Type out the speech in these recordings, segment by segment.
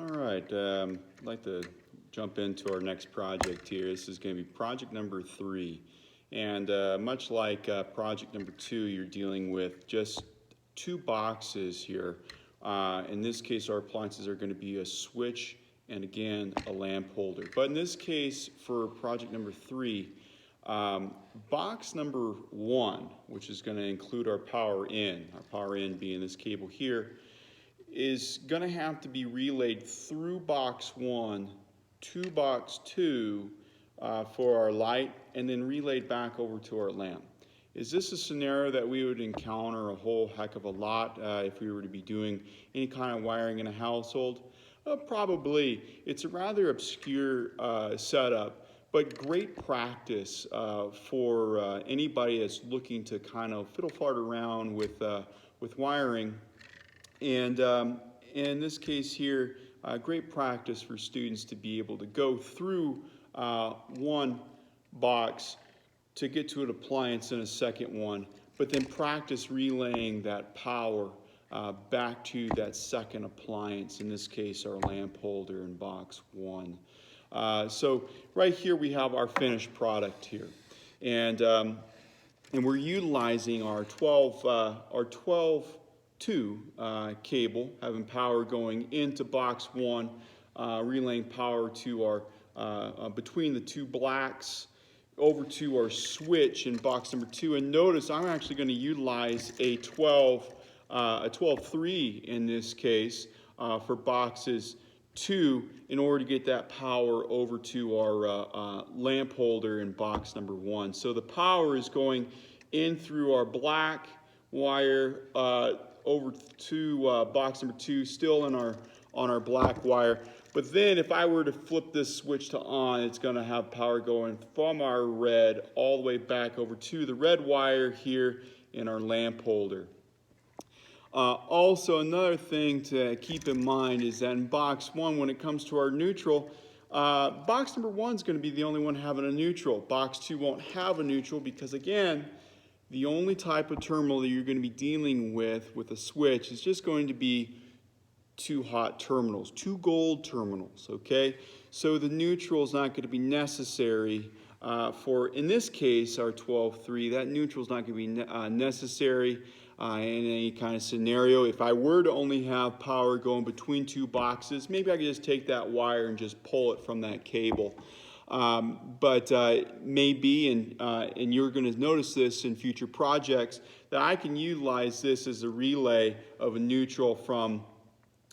right, I'd like to jump into our next project here. This is going to be project number 3. And much like project number 2, you're dealing with just 2 boxes here. In this case, our appliances are going to be a switch and, again, a lamp holder. But in this case, for project number 3, box number 1, which is going to include our power in being this cable here, is going to have to be relayed through box 1 to box 2 for our light, and then relayed back over to our lamp. Is this a scenario that we would encounter a whole heck of a lot if we were to be doing any kind of wiring in a household? Probably. It's a rather obscure setup, but great practice for anybody that's looking to kind of fiddle fart around with wiring. And in this case here, great practice for students to be able to go through one box to get to an appliance in a second one, but then practice relaying that power back to that second appliance, in this case our lamp holder in box 1. So right here we have our finished product here. And we're utilizing our 12 cable, having power going into box 1, relaying power to our between the 2 blacks over to our switch in box number 2. And notice I'm actually going to utilize a 12-3 in this case for boxes 2 in order to get that power over to our lamp holder in box number 1. So the power is going in through our black wire over to box number 2, still on our black wire. But then if I were to flip this switch to on, it's going to have power going from our red all the way back over to the red wire here in our lamp holder. Also, another thing to keep in mind is that in box 1, when it comes to our neutral, box number 1 is going to be the only one having a neutral. Box 2 won't have a neutral because, again, the only type of terminal that you're going to be dealing with a switch is just going to be 2 hot terminals, 2 gold terminals, okay? So the neutral is not going to be necessary for, in this case, our 12-3. That neutral is not going to be necessary in any kind of scenario. If I were to only have power going between 2 boxes, maybe I could just take that wire and just pull it from that cable. But maybe, and you're going to notice this in future projects, that I can utilize this as a relay of a neutral from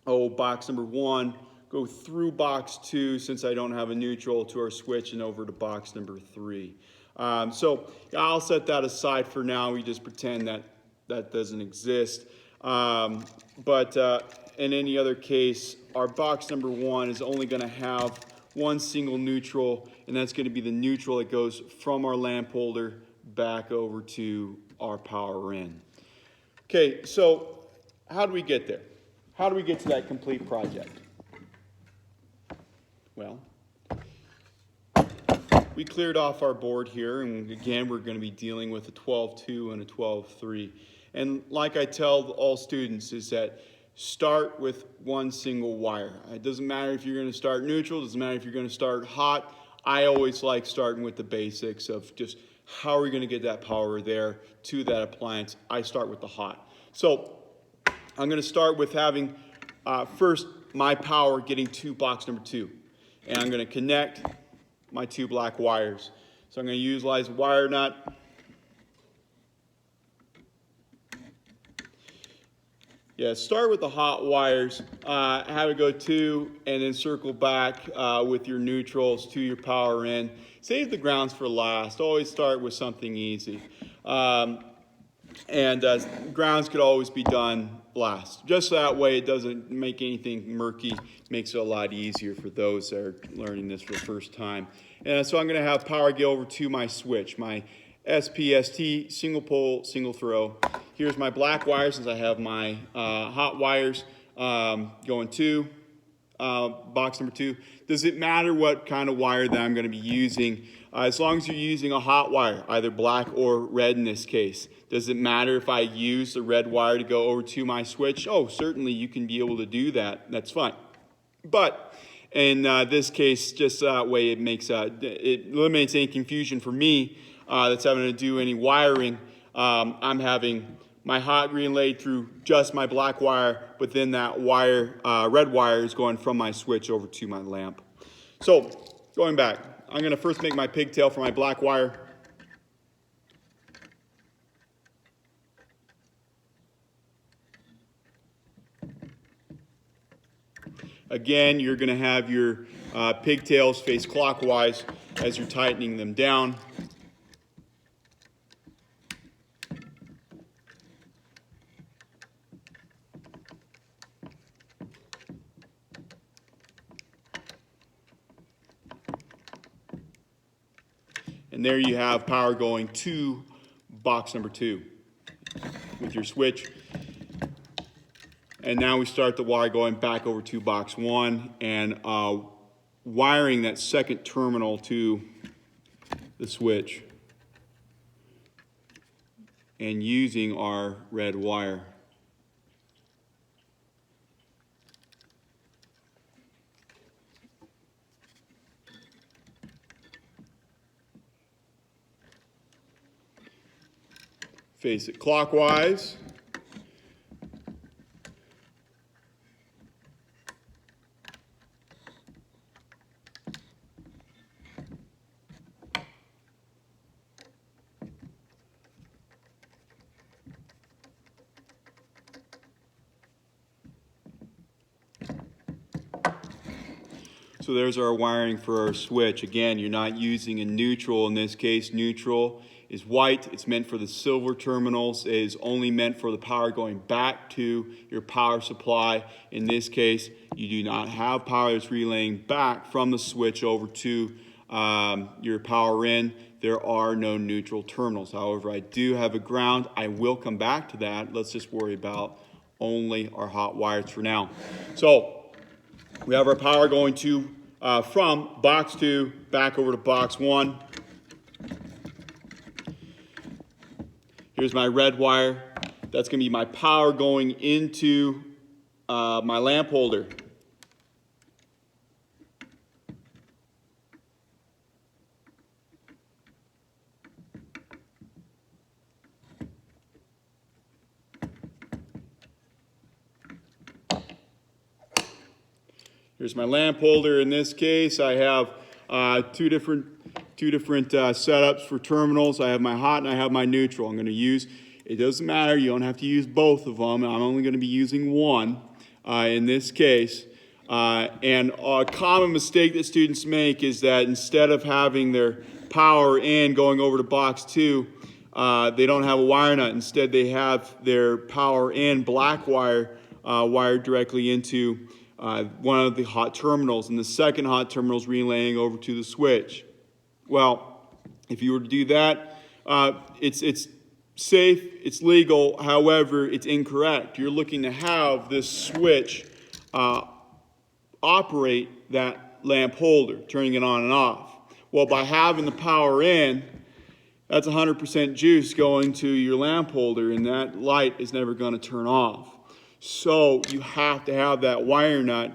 box number 1, go through box 2 since I don't have a neutral to our switch, and over to box number 3. So I'll set that aside for now. We just pretend that that doesn't exist. But in any other case, our box number 1 is only going to have 1 single neutral, and that's going to be the neutral that goes from our lamp holder back over to our power in. Okay, so how do we get there? How do we get to that complete project? Well, we cleared off our board here, and again, we're going to be dealing with a 12-2 and a 12-3. And like I tell all students is that start with 1 single wire. It doesn't matter if you're going to start neutral, it doesn't matter if you're going to start hot. I always like starting with the basics of just how are we going to get that power there to that appliance. I start with the hot. So I'm going to start with having first my power getting to box number 2. And I'm going to connect my 2 black wires. So I'm going to utilize a wire nut. Yeah, start with the hot wires, have it go to, and then circle back with your neutrals to your power in. Save the grounds for last. Always start with something easy. Grounds could always be done last. Just that way it doesn't make anything murky, makes it a lot easier for those that are learning this for the first time. And so I'm going to have power get over to my switch, my SPST, single pole, single throw. Here's my black wire since I have my hot wires going to box number 2. Does it matter what kind of wire that I'm going to be using? As long as you're using a hot wire, either black or red in this case. Does it matter if I use the red wire to go over to my switch? Oh, certainly you can be able to do that. That's fine. But in this case, just that way it makes it eliminates any confusion for me that's having to do any wiring. I'm having my hot relayed through just my black wire, but then that wire, red wire, is going from my switch over to my lamp. So going back, I'm going to first make my pigtail for my black wire. Again, you're going to have your pigtails face clockwise as you're tightening them down. And there you have power going to box number 2 with your switch. And now we start the wire going back over to box 1 and wiring that second terminal to the switch and using our red wire. Face it clockwise. So there's our wiring for our switch. Again, you're not using a neutral in this case. Neutral is white. It's meant for the silver terminals. It is only meant for the power going back to your power supply. In this case, you do not have power that's relaying back from the switch over to your power in. There are no neutral terminals. However, I do have a ground. I will come back to that. Let's just worry about only our hot wires for now. So we have our power going to from box 2 back over to box 1. Here's my red wire. That's going to be my power going into my lamp holder. Here's my lamp holder. In this case, I have two different setups for terminals. I have my hot and I have my neutral. I'm going to use, it doesn't matter, you don't have to use both of them. I'm only going to be using one in this case. And a common mistake that students make is that instead of having their power in going over to box 2, they don't have a wire nut. Instead, they have their power in black wire wired directly into one of the hot terminals, and the second hot terminal is relaying over to the switch. Well, if you were to do that, it's safe, it's legal, however, it's incorrect. You're looking to have this switch operate that lamp holder, turning it on and off. Well, by having the power in, that's 100% juice going to your lamp holder, and that light is never going to turn off. So you have to have that wire nut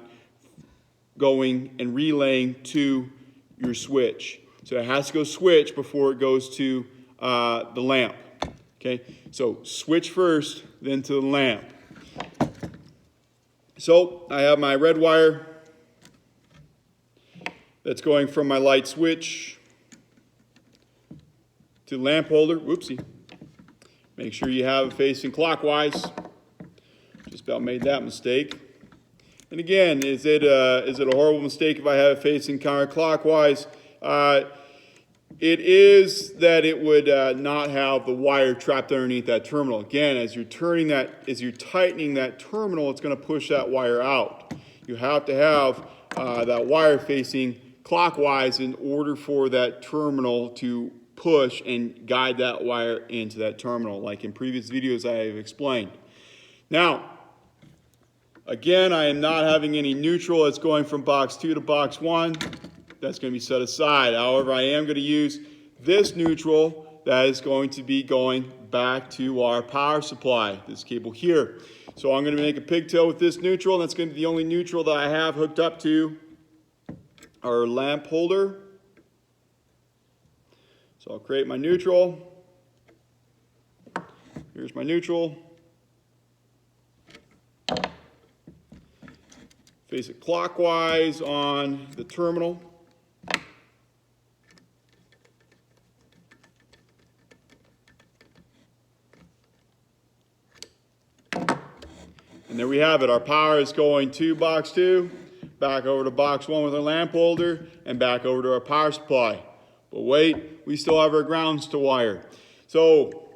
going and relaying to your switch. So it has to go switch before it goes to the lamp. Okay, so switch first, then to the lamp. So I have my red wire that's going from my light switch to the lamp holder. Whoopsie. Make sure you have it facing clockwise. Just about made that mistake. And again, is it a horrible mistake if I have it facing counterclockwise? It is that it would not have the wire trapped underneath that terminal. Again, as you're tightening that terminal, it's going to push that wire out. You have to have that wire facing clockwise in order for that terminal to push and guide that wire into that terminal, like in previous videos I have explained. Now, again, I am not having any neutral. It's going from box 2 to box 1. That's going to be set aside. However, I am going to use this neutral that is going to be going back to our power supply, this cable here. So I'm going to make a pigtail with this neutral, and that's going to be the only neutral that I have hooked up to our lamp holder. So I'll create my neutral. Here's my neutral. Face it clockwise on the terminal. And there we have it. Our power is going to box 2, back over to box 1 with our lamp holder, and back over to our power supply. But wait, we still have our grounds to wire. So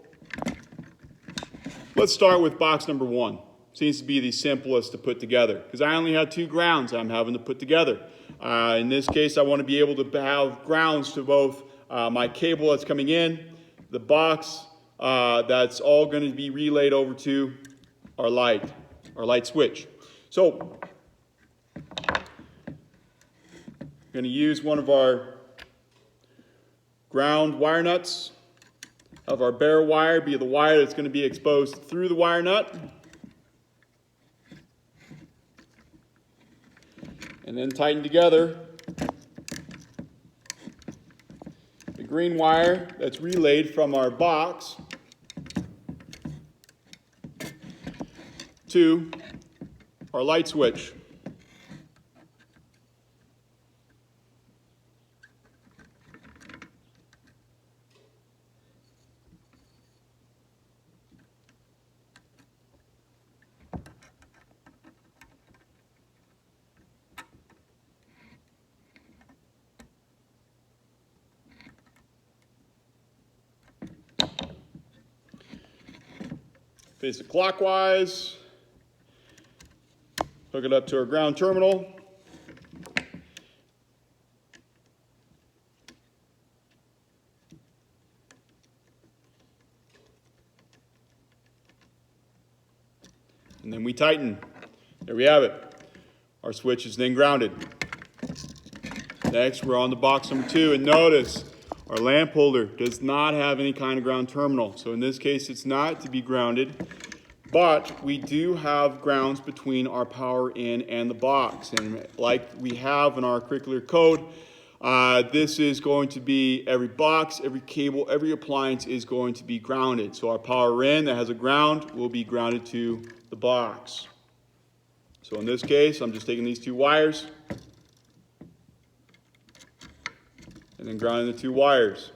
let's start with box number 1. Seems to be the simplest to put together because I only have 2 grounds I'm having to put together. In this case, I want to be able to have grounds to both my cable that's coming in, the box that's all going to be relayed over to our light switch. So I'm going to use one of our ground wire nuts, have our bare wire be the wire that's going to be exposed through the wire nut, and then tighten together the green wire that's relayed from our box to our light switch. Face it clockwise. Hook it up to our ground terminal. And then we tighten. There we have it. Our switch is then grounded. Next, we're on to box number 2, and notice our lamp holder does not have any kind of ground terminal. So in this case, it's not to be grounded, but we do have grounds between our power in and the box. And like we have in our curricular code, this is going to be every box, every cable, every appliance is going to be grounded. So our power in that has a ground will be grounded to the box. So in this case, I'm just taking these 2 wires and then grounding the 2 wires.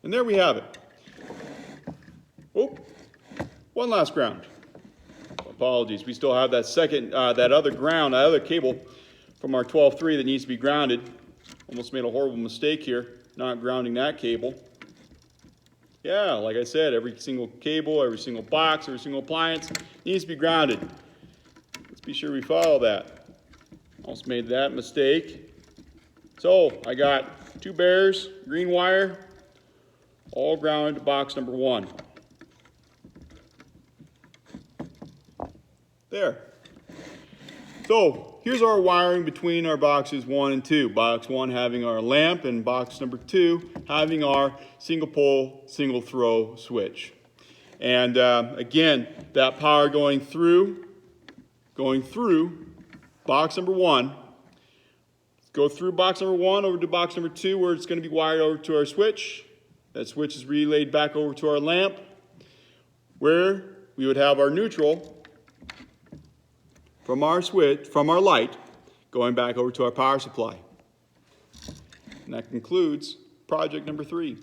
And there we have it. Oh, one last ground. Apologies, we still have that second, that other ground, that other cable from our 12-3 that needs to be grounded. Almost made a horrible mistake here, not grounding that cable. Yeah, like I said, every single cable, every single box, every single appliance needs to be grounded. Let's be sure we follow that. Almost made that mistake. So I got 2 bears, green wire, all grounded to box number 1. There. So here's our wiring between our boxes 1 and 2. Box 1 having our lamp, and box number 2 having our single pole, single throw switch. And again, that power going through box number 1. Go through box number 1 over to box number 2, where it's going to be wired over to our switch. That switch is relayed back over to our lamp, where we would have our neutral from our switch, from our light, going back over to our power supply. And that concludes project number 3.